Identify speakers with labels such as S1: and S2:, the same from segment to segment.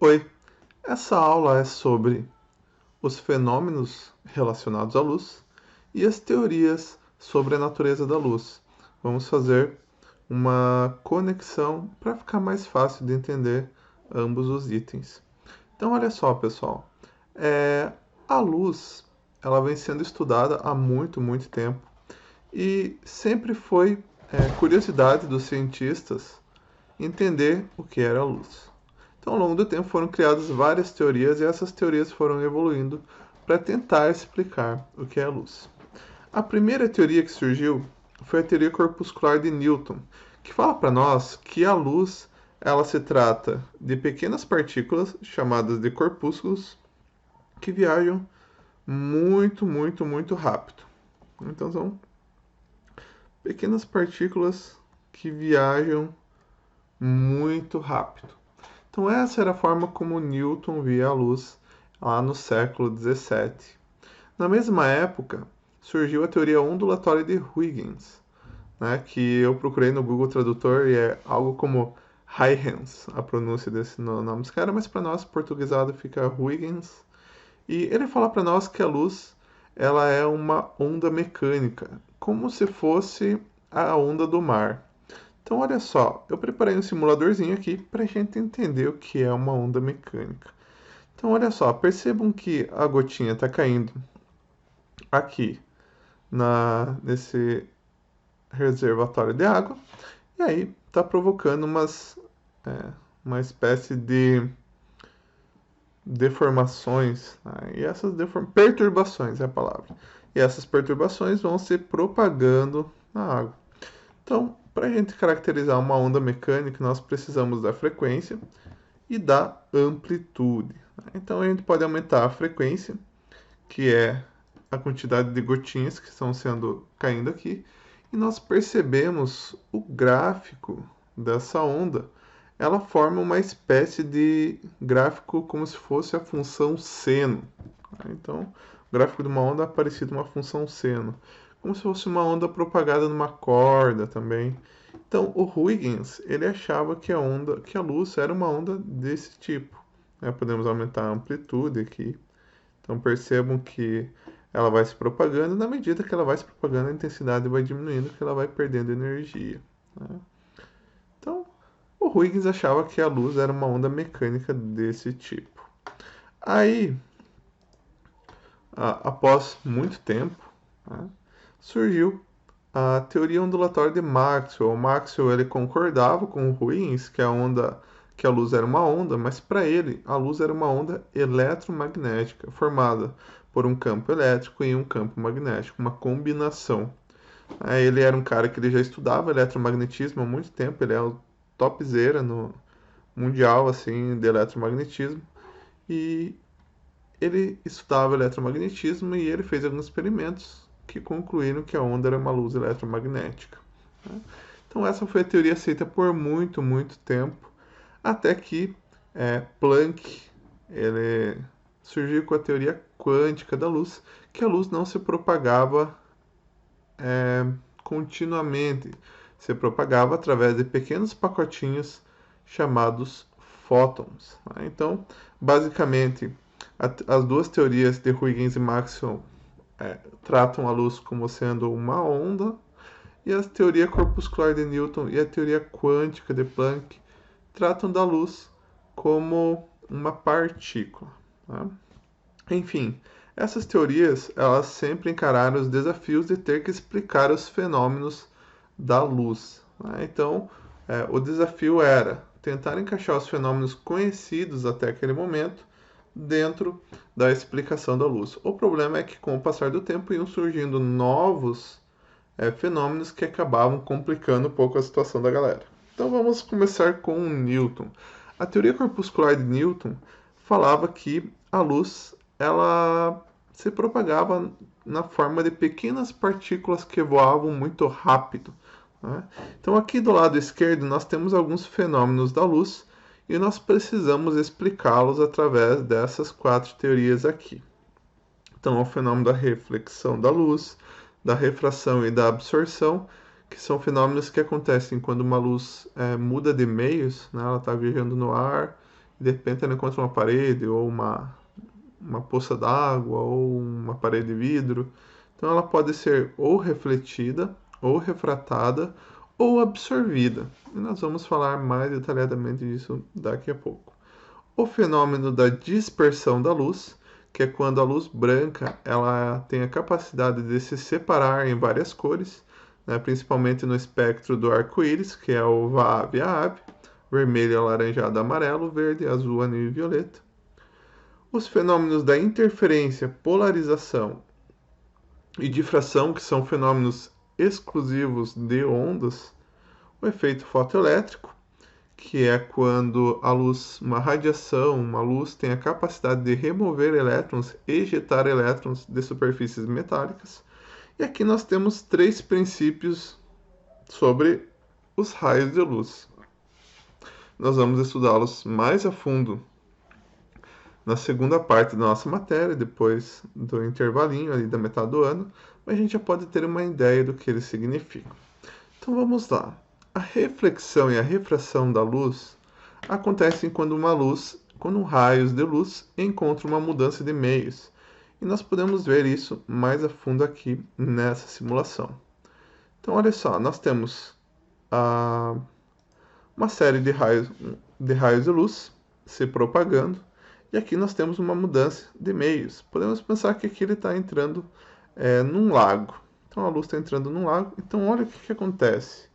S1: Oi, essa aula é sobre os fenômenos relacionados à luz e as teorias sobre a natureza da luz. Vamos fazer uma conexão para ficar mais fácil de entender ambos os itens. Então, olha só, pessoal, é, a luz ela vem sendo estudada há muito tempo e sempre foi curiosidade dos cientistas entender o que era a luz. Então, ao longo do tempo, foram criadas várias teorias e essas teorias foram evoluindo para tentar explicar o que é a luz. A primeira teoria que surgiu foi a teoria corpuscular de Newton, que fala para nós que a luz ela se trata de pequenas partículas chamadas de corpúsculos que viajam muito rápido. Então são pequenas partículas que viajam muito rápido. Então essa era a forma como Newton via a luz lá no século XVII. Na mesma época, surgiu a teoria ondulatória de Huygens, né, que eu procurei no Google Tradutor e é algo como Huygens, a pronúncia desse nome dos caras, mas para nós, portuguesado, fica Huygens. E ele fala para nós que a luz ela é uma onda mecânica, como se fosse a onda do mar. Então, olha só, eu preparei um simuladorzinho aqui para a gente entender o que é uma onda mecânica. Então, olha só, percebam que a gotinha está caindo aqui nesse reservatório de água e aí está provocando uma espécie de deformações, né? E essas perturbações é a palavra. E essas perturbações vão se propagando na água. Então, para a gente caracterizar uma onda mecânica, nós precisamos da frequência e da amplitude. Então, a gente pode aumentar a frequência, que é a quantidade de gotinhas que estão sendo caindo aqui, e nós percebemos o gráfico dessa onda. Ela forma uma espécie de gráfico como se fosse a função seno. Então, o gráfico de uma onda é parecido com uma função seno, como se fosse uma onda propagada numa corda também. Então, o Huygens ele achava que a luz era uma onda desse tipo. Podemos aumentar a amplitude aqui. Então percebam que ela vai se propagando, na medida que ela vai se propagando, a intensidade vai diminuindo, que ela vai perdendo energia. Né? Então, o Huygens achava que a luz era uma onda mecânica desse tipo. Aí, após muito tempo, né, surgiu a teoria ondulatória de Maxwell. O Maxwell ele concordava com o Huygens que a luz era uma onda, mas para ele a luz era uma onda eletromagnética formada por um campo elétrico e um campo magnético, uma combinação. Ele era um cara que ele já estudava eletromagnetismo há muito tempo, ele é o topzera no mundial assim de eletromagnetismo e ele estudava eletromagnetismo e ele fez alguns experimentos que concluíram que a onda era uma luz eletromagnética. Né? Então essa foi a teoria aceita por muito tempo, até que Planck ele surgiu com a teoria quântica da luz, que a luz não se propagava continuamente, se propagava através de pequenos pacotinhos chamados fótons. Né? Então, basicamente, as duas teorias de Huygens e Maxwell tratam a luz como sendo uma onda, e a teoria corpuscular de Newton e a teoria quântica de Planck tratam da luz como uma partícula. Tá? Enfim, essas teorias elas sempre encararam os desafios de ter que explicar os fenômenos da luz. Né? Então, o desafio era tentar encaixar os fenômenos conhecidos até aquele momento dentro da explicação da luz. O problema é que, com o passar do tempo, iam surgindo novos fenômenos que acabavam complicando um pouco a situação da galera. Então, vamos começar com o Newton. A teoria corpuscular de Newton falava que a luz ela se propagava na forma de pequenas partículas que voavam muito rápido. Né? Então, aqui do lado esquerdo, nós temos alguns fenômenos da luz e nós precisamos explicá-los através dessas quatro teorias aqui. Então, o fenômeno da reflexão da luz, da refração e da absorção, que são fenômenos que acontecem quando uma luz muda de meios, né? Ela está viajando no ar e de repente ela encontra uma parede ou uma poça d'água ou uma parede de vidro. Então ela pode ser ou refletida, ou refratada, ou absorvida. E nós vamos falar mais detalhadamente disso daqui a pouco. O fenômeno da dispersão da luz, que é quando a luz branca ela tem a capacidade de se separar em várias cores, né, principalmente no espectro do arco-íris, que é o VAB-AB, vermelho, alaranjado, amarelo, verde, azul, anil e violeta. Os fenômenos da interferência, polarização e difração, que são fenômenos exclusivos de ondas, o efeito fotoelétrico, que é quando a luz, uma radiação, uma luz tem a capacidade de remover elétrons, ejetar elétrons de superfícies metálicas. E aqui nós temos 3 princípios sobre os raios de luz. Nós vamos estudá-los mais a fundo na segunda parte da nossa matéria, depois do intervalinho ali da metade do ano, mas a gente já pode ter uma ideia do que eles significam. Então vamos lá. A reflexão e a refração da luz acontecem quando raios de luz encontram uma mudança de meios. E nós podemos ver isso mais a fundo aqui nessa simulação. Então olha só, nós temos uma série de raios de luz se propagando, e aqui nós temos uma mudança de meios. Podemos pensar que aqui ele está entrando num lago. Então a luz está entrando num lago. Então olha o que acontece.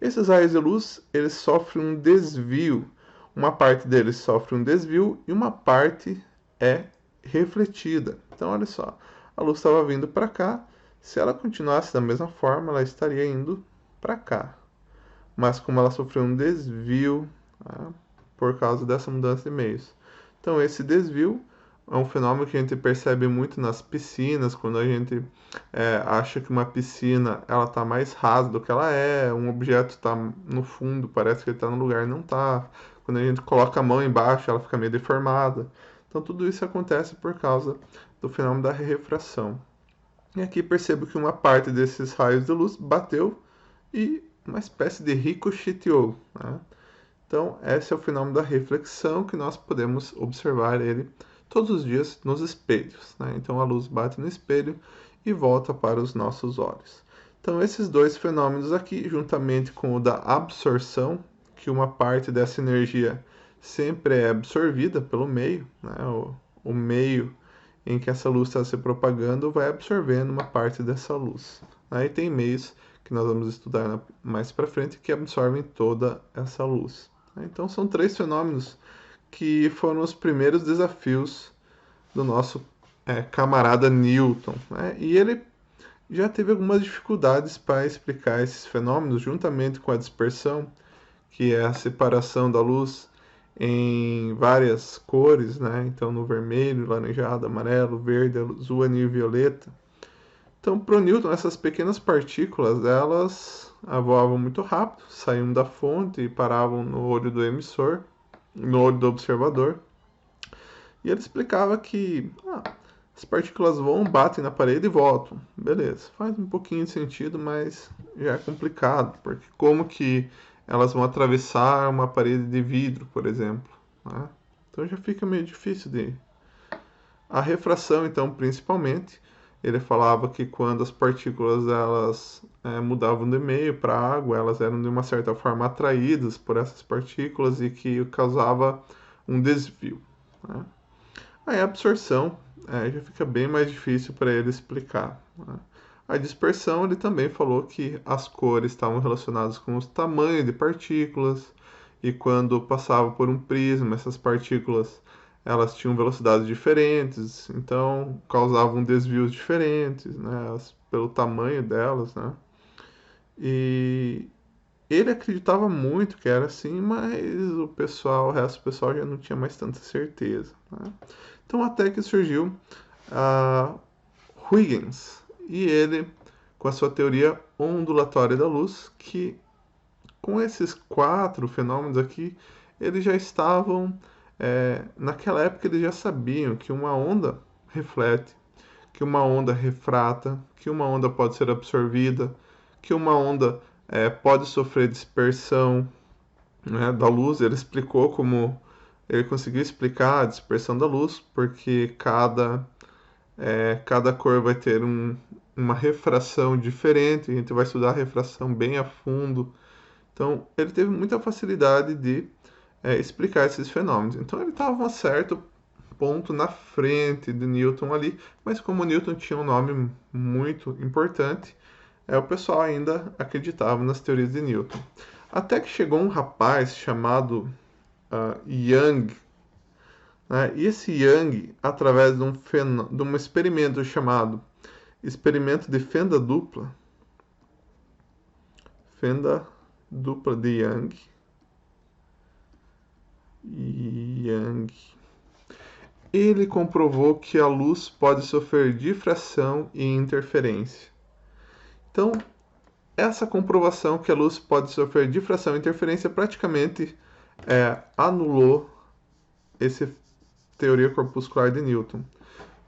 S1: Esses raios de luz eles sofrem um desvio. Uma parte deles sofre um desvio e uma parte é refletida. Então olha só, a luz estava vindo para cá. Se ela continuasse da mesma forma, ela estaria indo para cá. Mas como ela sofreu um desvio, tá, por causa dessa mudança de meios. Então esse desvio é um fenômeno que a gente percebe muito nas piscinas, quando a gente acha que uma piscina ela está mais rasa do que ela é, um objeto está no fundo, parece que ele está no lugar e não está. Quando a gente coloca a mão embaixo, ela fica meio deformada. Então tudo isso acontece por causa do fenômeno da refração. E aqui percebo que uma parte desses raios de luz bateu e uma espécie de ricocheteou, né? Então, esse é o fenômeno da reflexão que nós podemos observar ele todos os dias nos espelhos, né? Então, a luz bate no espelho e volta para os nossos olhos. Então, esses dois fenômenos aqui, juntamente com o da absorção, que uma parte dessa energia sempre é absorvida pelo meio, né? O meio em que essa luz está se propagando vai absorvendo uma parte dessa luz. Aí tem meios que nós vamos estudar mais para frente que absorvem toda essa luz. Então são 3 fenômenos que foram os primeiros desafios do nosso camarada Newton, né? E ele já teve algumas dificuldades para explicar esses fenômenos, juntamente com a dispersão, que é a separação da luz em várias cores, né? Então no vermelho, laranjado, amarelo, verde, azul, anil e violeta. Então, para o Newton, essas pequenas partículas, elas voavam muito rápido, saíam da fonte e paravam no olho do emissor, no olho do observador. E ele explicava que as partículas voam, batem na parede e voltam. Beleza, faz um pouquinho de sentido, mas já é complicado, porque como que elas vão atravessar uma parede de vidro, por exemplo, né? Então já fica meio difícil de... A refração, então, principalmente, ele falava que quando as partículas elas mudavam de meio para a água, elas eram de uma certa forma atraídas por essas partículas e que causava um desvio, né? Aí a absorção já fica bem mais difícil para ele explicar, né? A dispersão, ele também falou que as cores estavam relacionadas com os tamanhos de partículas e quando passava por um prisma, essas partículas elas tinham velocidades diferentes, então causavam desvios diferentes, né, pelo tamanho delas, né? E ele acreditava muito que era assim, mas o resto do pessoal já não tinha mais tanta certeza, né? Então até que surgiu a Huygens e ele com a sua teoria ondulatória da luz, que com esses 4 fenômenos aqui eles já estavam naquela época eles já sabiam que uma onda reflete, que uma onda refrata, que uma onda pode ser absorvida, que uma onda pode sofrer dispersão, né, da luz. Ele explicou como ele conseguiu explicar a dispersão da luz, porque cada cor vai ter uma refração diferente, a gente vai estudar a refração bem a fundo. Então, ele teve muita facilidade de explicar esses fenômenos. Então, ele estava a um certo ponto na frente de Newton ali, mas como Newton tinha um nome muito importante, o pessoal ainda acreditava nas teorias de Newton. Até que chegou um rapaz chamado Young, né? E esse Young, através de um experimento chamado experimento de fenda dupla de Young, ele comprovou que a luz pode sofrer difração e interferência. Então, essa comprovação que a luz pode sofrer difração e interferência praticamente anulou essa teoria corpuscular de Newton.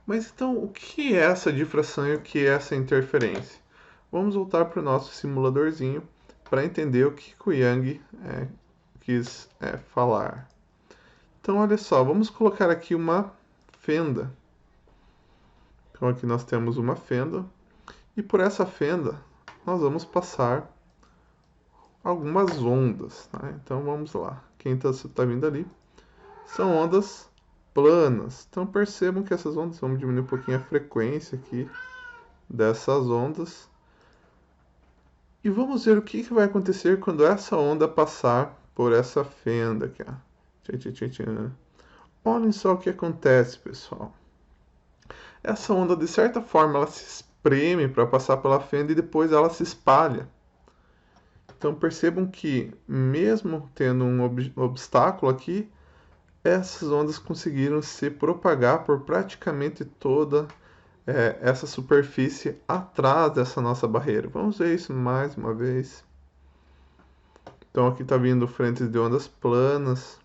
S1: Mas então, o que é essa difração e o que é essa interferência? Vamos voltar para o nosso simuladorzinho para entender o que o Young quis falar. Então, olha só, vamos colocar aqui uma fenda. Então, aqui nós temos uma fenda, e por essa fenda nós vamos passar algumas ondas. Tá? Então, vamos lá. Quem está vindo ali são ondas planas. Então, percebam que essas ondas, vamos diminuir um pouquinho a frequência aqui dessas ondas. E vamos ver o que vai acontecer quando essa onda passar por essa fenda aqui. Ó. Olhem só o que acontece, pessoal. Essa onda, de certa forma, ela se espreme para passar pela fenda e depois ela se espalha. Então percebam que, mesmo tendo um obstáculo aqui, essas ondas conseguiram se propagar por praticamente toda essa superfície atrás dessa nossa barreira. Vamos ver isso mais uma vez. Então aqui está vindo frentes de ondas planas.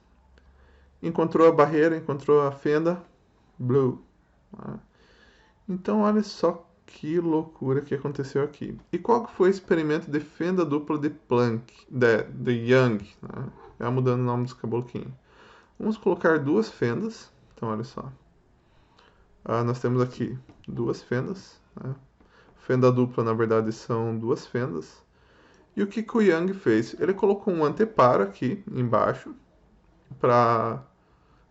S1: Encontrou a barreira, encontrou a fenda, blue. Então olha só que loucura que aconteceu aqui. E qual que foi o experimento de fenda dupla de Planck, de Young? Né? Já mudando o nome dos caboloquinhos. Vamos colocar duas fendas. Então olha só. Nós temos aqui duas fendas. Né? Fenda dupla, na verdade, são duas fendas. E o que o Young fez? Ele colocou um anteparo aqui embaixo.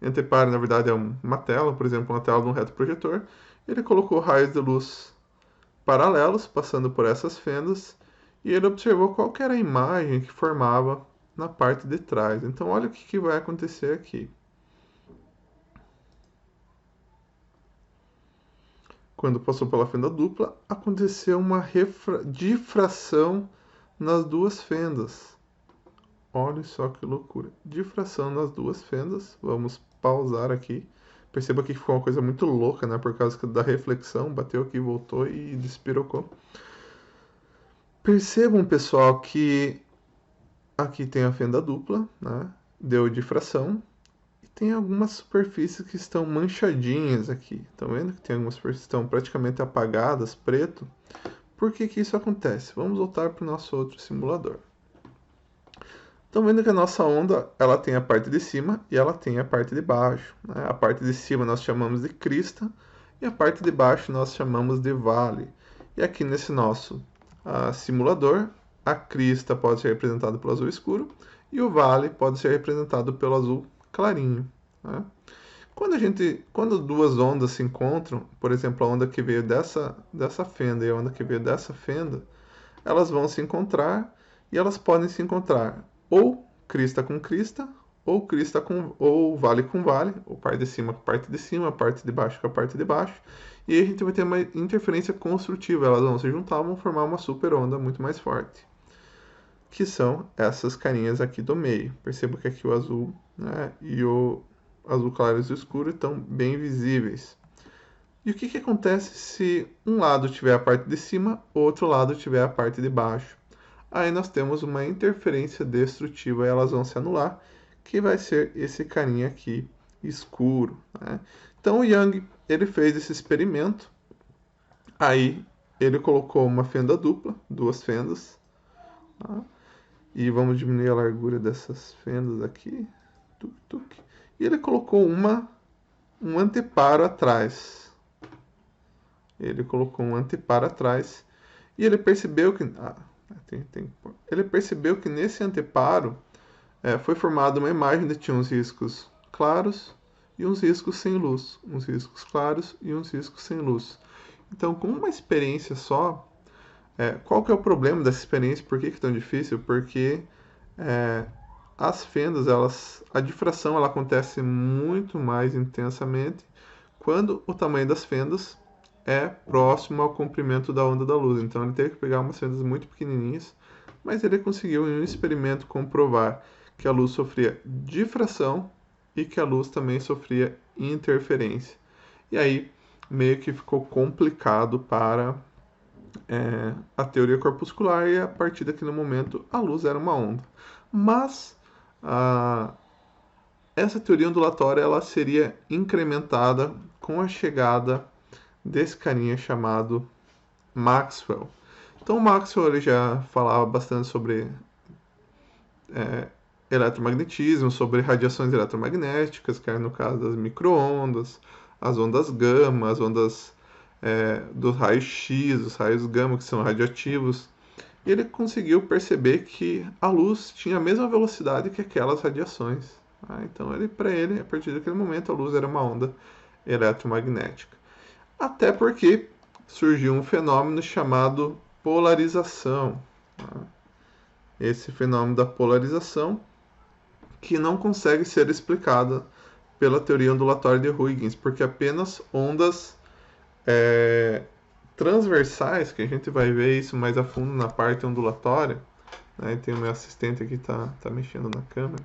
S1: Anteparo, na verdade, é uma tela, por exemplo, uma tela de um retroprojetor. Ele colocou raios de luz paralelos passando por essas fendas e ele observou qual era a imagem que formava na parte de trás. Então, olha o que vai acontecer aqui. Quando passou pela fenda dupla, aconteceu uma difração nas duas fendas. Olha só que loucura. Difração nas duas fendas. Vamos pausar aqui. Perceba que ficou uma coisa muito louca, né? Por causa da reflexão. Bateu aqui, voltou e despirocou. Percebam, pessoal, que aqui tem a fenda dupla, né? Deu difração. E tem algumas superfícies que estão manchadinhas aqui. Estão vendo que tem algumas superfícies que estão praticamente apagadas, preto? Por que isso acontece? Vamos voltar para o nosso outro simulador. Estão vendo que a nossa onda ela tem a parte de cima e ela tem a parte de baixo. Né? A parte de cima nós chamamos de crista e a parte de baixo nós chamamos de vale. E aqui nesse nosso simulador, a crista pode ser representada pelo azul escuro e o vale pode ser representado pelo azul clarinho. Né? Quando duas ondas se encontram, por exemplo, a onda que veio dessa fenda e a onda que veio dessa fenda, elas vão se encontrar e elas podem se encontrar ou crista com crista, ou vale com vale, ou parte de cima com parte de cima, parte de baixo com a parte de baixo. E aí a gente vai ter uma interferência construtiva, elas vão se juntar, vão formar uma super onda muito mais forte. Que são essas carinhas aqui do meio. Perceba que aqui o azul, né, e o azul claro e azul escuro estão bem visíveis. E o que acontece se um lado tiver a parte de cima, o outro lado tiver a parte de baixo? Aí nós temos uma interferência destrutiva e elas vão se anular, que vai ser esse carinha aqui escuro. Né? Então o Young ele fez esse experimento, aí ele colocou uma fenda dupla, duas fendas, tá? E vamos diminuir a largura dessas fendas aqui, tuc, tuc. e ele colocou um anteparo atrás. Ele colocou um anteparo atrás e ele percebeu que ele percebeu que nesse anteparo foi formada uma imagem que tinha uns riscos claros e uns riscos sem luz, uns riscos claros e uns riscos sem luz. Então, com uma experiência só, qual que é o problema dessa experiência? Por que é tão difícil? Porque as fendas, a difração ela acontece muito mais intensamente quando o tamanho das fendas é próximo ao comprimento da onda da luz. Então ele teve que pegar umas fendas muito pequenininhas, mas ele conseguiu em um experimento comprovar que a luz sofria difração e que a luz também sofria interferência. E aí meio que ficou complicado para a teoria corpuscular e a partir daquele momento a luz era uma onda. Mas essa teoria ondulatória ela seria incrementada com a chegada desse carinha chamado Maxwell. Então Maxwell ele já falava bastante sobre eletromagnetismo, sobre radiações eletromagnéticas, que é no caso das microondas, as ondas gama, as ondas dos raios X, os raios gama que são radioativos. E ele conseguiu perceber que a luz tinha a mesma velocidade que aquelas radiações. Então, para ele, a partir daquele momento, a luz era uma onda eletromagnética. Até porque surgiu um fenômeno chamado polarização. Esse fenômeno da polarização que não consegue ser explicado pela teoria ondulatória de Huygens, porque apenas ondas transversais, que a gente vai ver isso mais a fundo na parte ondulatória, tem o meu assistente aqui tá mexendo na câmera.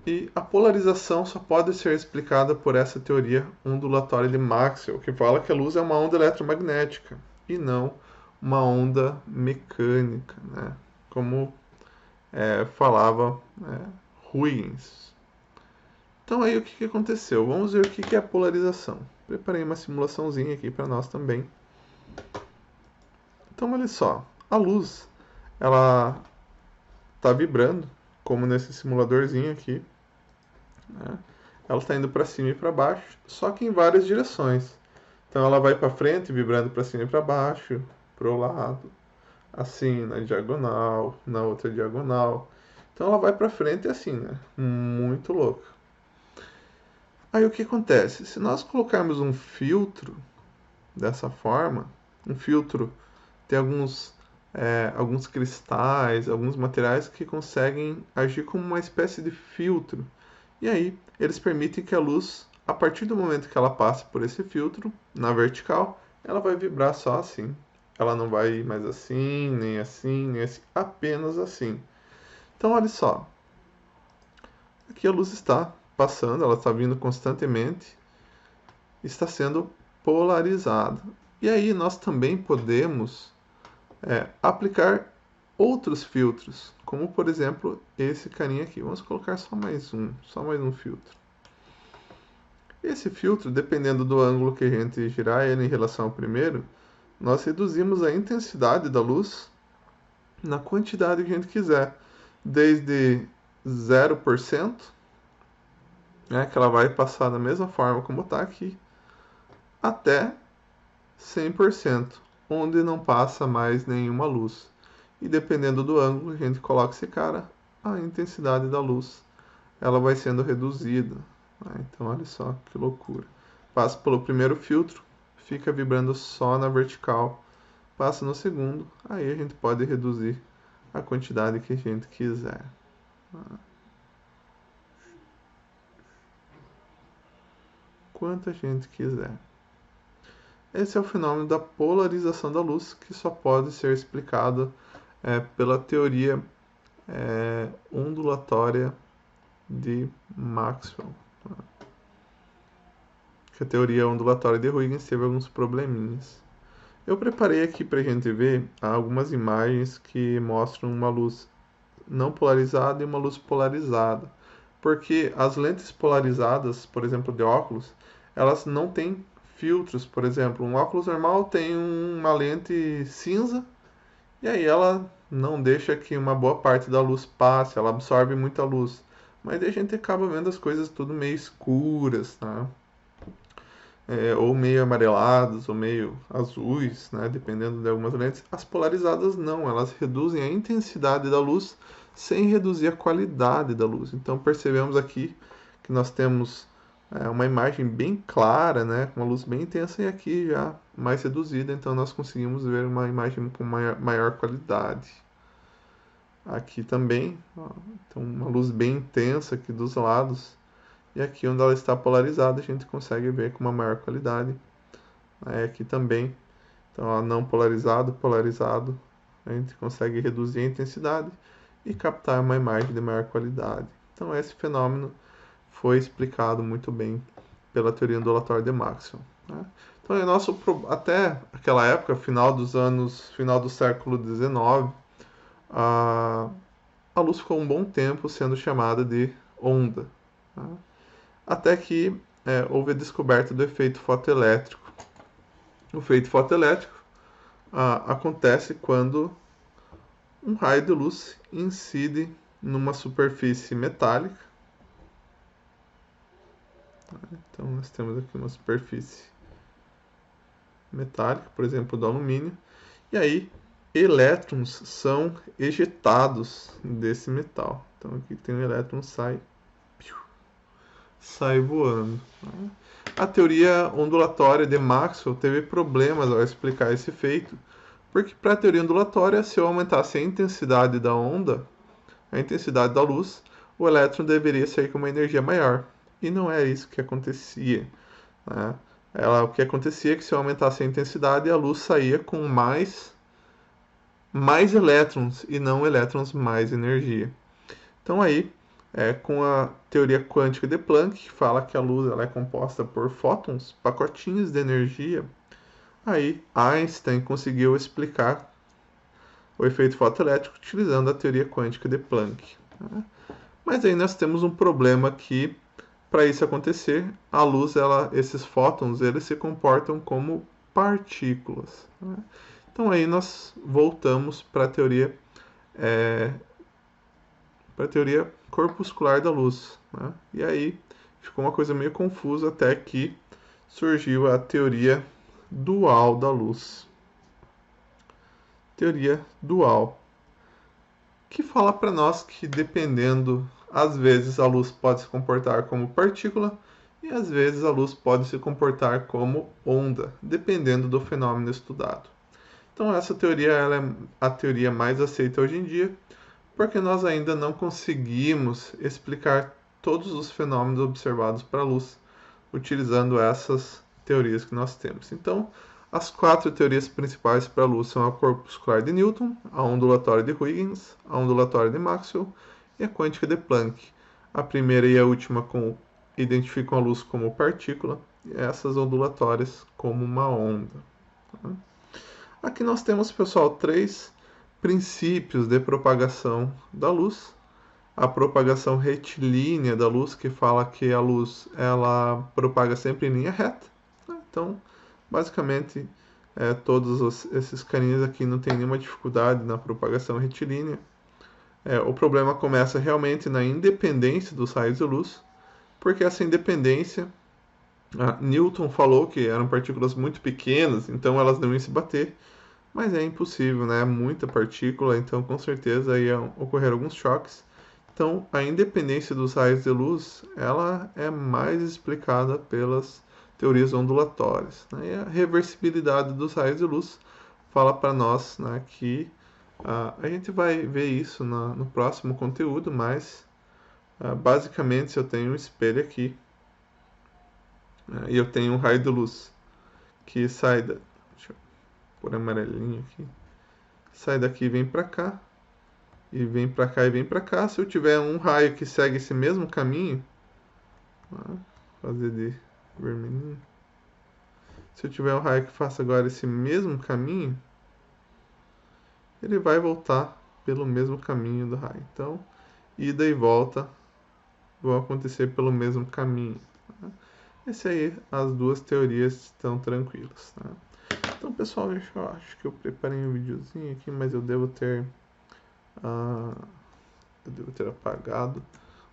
S1: E a polarização só pode ser explicada por essa teoria ondulatória de Maxwell, que fala que a luz é uma onda eletromagnética e não uma onda mecânica, como falava Huygens. Então aí o que aconteceu? Vamos ver o que é a polarização. Preparei uma simulaçãozinha aqui para nós também. Então olha só, a luz ela está vibrando, como nesse simuladorzinho aqui. Ela está indo para cima e para baixo, só que em várias direções. Então ela vai para frente, vibrando para cima e para baixo, para o lado, assim, na diagonal, na outra diagonal. Então ela vai para frente assim, muito louca. Aí o que acontece? Se nós colocarmos um filtro dessa forma, um filtro tem alguns cristais, alguns materiais que conseguem agir como uma espécie de filtro. E aí, eles permitem que a luz, a partir do momento que ela passa por esse filtro, na vertical, ela vai vibrar só assim. Ela não vai ir mais assim, nem assim, nem assim, apenas assim. Então, olha só. Aqui a luz está passando, ela está vindo constantemente, está sendo polarizada. E aí nós também podemos aplicar outros filtros, como por exemplo esse carinha aqui. Vamos colocar só mais um filtro. Esse filtro, dependendo do ângulo que a gente girar ele em relação ao primeiro, nós reduzimos a intensidade da luz na quantidade que a gente quiser, desde 0%, que ela vai passar da mesma forma como está aqui, até 100%, onde não passa mais nenhuma luz. E dependendo do ângulo que a gente coloca esse cara, a intensidade da luz ela vai sendo reduzida. Então olha só que loucura. Passa pelo primeiro filtro, fica vibrando só na vertical. Passa no segundo, aí a gente pode reduzir a quantidade que a gente quiser. Quanto a gente quiser. Esse é o fenômeno da polarização da luz, que só pode ser explicado pela teoria ondulatória de Maxwell. Que a teoria ondulatória de Huygens teve alguns probleminhas. Eu preparei aqui para a gente ver algumas imagens que mostram uma luz não polarizada e uma luz polarizada. Porque as lentes polarizadas, por exemplo, de óculos, elas não têm filtros. Por exemplo, um óculos normal tem uma lente cinza e aí ela não deixa que uma boa parte da luz passe, ela absorve muita luz. mas a gente acaba vendo as coisas tudo meio escuras, tá? Ou meio amareladas, ou meio azuis, né? Dependendo de algumas lentes. As polarizadas não, elas reduzem a intensidade da luz sem reduzir a qualidade da luz. Então percebemos aqui que nós temos uma imagem bem clara, né? Com uma luz bem intensa e aqui já mais reduzida, então nós conseguimos ver uma imagem com maior qualidade. Aqui também, ó, então uma luz bem intensa aqui dos lados. E aqui onde ela está polarizada, a gente consegue ver com uma maior qualidade. Aqui também, então ó, não polarizado, polarizado, a gente consegue reduzir a intensidade e captar uma imagem de maior qualidade. Então esse fenômeno foi explicado muito bem pela teoria ondulatória de Maxwell. Né? Então até aquela época, final do século XIX, a luz ficou um bom tempo sendo chamada de onda. Tá? Até que houve a descoberta do efeito fotoelétrico. O efeito fotoelétrico acontece quando um raio de luz incide numa superfície metálica. Então nós temos aqui uma superfície metálica, por exemplo, do alumínio, e aí elétrons são ejetados desse metal. Então aqui tem um elétron, sai voando. A teoria ondulatória de Maxwell teve problemas ao explicar esse efeito, porque para a teoria ondulatória, se eu aumentasse a intensidade da onda, a intensidade da luz, o elétron deveria sair com uma energia maior. E não é isso que acontecia. Né? O que acontecia é que se eu aumentasse a intensidade, a luz saía com mais elétrons e não elétrons mais energia. Então aí, com a teoria quântica de Planck, que fala que a luz ela é composta por fótons, pacotinhos de energia, aí Einstein conseguiu explicar o efeito fotoelétrico utilizando a teoria quântica de Planck. Né? Mas aí nós temos um problema que, para isso acontecer, a luz, esses fótons, eles se comportam como partículas. Né? Então aí nós voltamos para a teoria corpuscular da luz. Né? E aí ficou uma coisa meio confusa até que surgiu a teoria dual da luz. Teoria dual, que fala para nós que dependendo, às vezes a luz pode se comportar como partícula e às vezes a luz pode se comportar como onda, dependendo do fenômeno estudado. Então essa teoria ela é a teoria mais aceita hoje em dia, porque nós ainda não conseguimos explicar todos os fenômenos observados para a luz utilizando essas teorias que nós temos. Então, as 4 teorias principais para a luz são a corpuscular de Newton, a ondulatória de Huygens, a ondulatória de Maxwell e a quântica de Planck. A primeira e a última identificam a luz como partícula e essas ondulatórias como uma onda. Aqui nós temos, pessoal, 3 princípios de propagação da luz. A propagação retilínea da luz, que fala que a luz ela propaga sempre em linha reta. Então, basicamente, todos esses caninhos aqui não tem nenhuma dificuldade na propagação retilínea. O problema começa realmente na independência dos raios de luz, porque essa independência, Newton falou que eram partículas muito pequenas, então elas não iam se bater, mas é impossível, né? Muita partícula, então com certeza iam ocorrer alguns choques. Então, a independência dos raios de luz, ela é mais explicada pelas teorias ondulatórias. Né? E a reversibilidade dos raios de luz fala para nós, né, que a gente vai ver isso no próximo conteúdo, mas basicamente se eu tenho um espelho aqui e eu tenho um raio de luz que sai deixa eu pôr amarelinho aqui, sai daqui e vem para cá, e vem para cá e vem para cá. Se eu tiver um raio que segue esse mesmo caminho, fazer de vermelhinho. Se eu tiver um raio que faça agora esse mesmo caminho, ele vai voltar pelo mesmo caminho do raio. Então, ida e volta vão acontecer pelo mesmo caminho. Esse aí, as duas teorias estão tranquilas. Tá? Então, pessoal, eu acho que eu preparei um videozinho aqui, mas eu devo ter apagado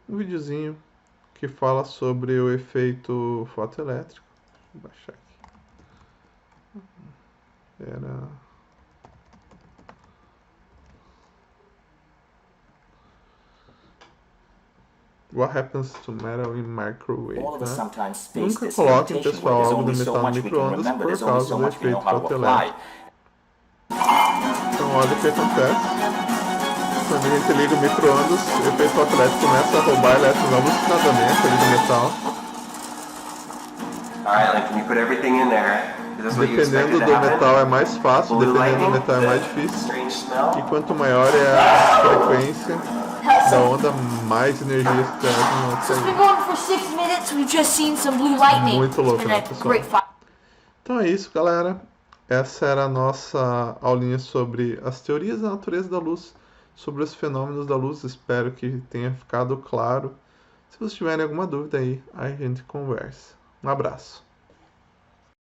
S1: um videozinho que fala sobre o efeito fotoelétrico. Vou baixar aqui. Era... What happens to metal in microwave, né? Nunca coloquem, pessoal, algo no metal no micro-ondas por causa do efeito fotoelétrico. Então, olha o que acontece. Quando a gente liga o micro-ondas, o efeito fotoelétrico começa a roubar elétrons alucinadamente ali do metal. Dependendo do metal é mais fácil, dependendo do metal é mais difícil. E quanto maior é a frequência da onda, mais energia se traz. Muito louco, né, pessoal? Então é isso, galera. Essa era a nossa aulinha sobre as teorias da natureza da luz, sobre os fenômenos da luz. Espero que tenha ficado claro. Se vocês tiverem alguma dúvida aí, a gente conversa. Um abraço.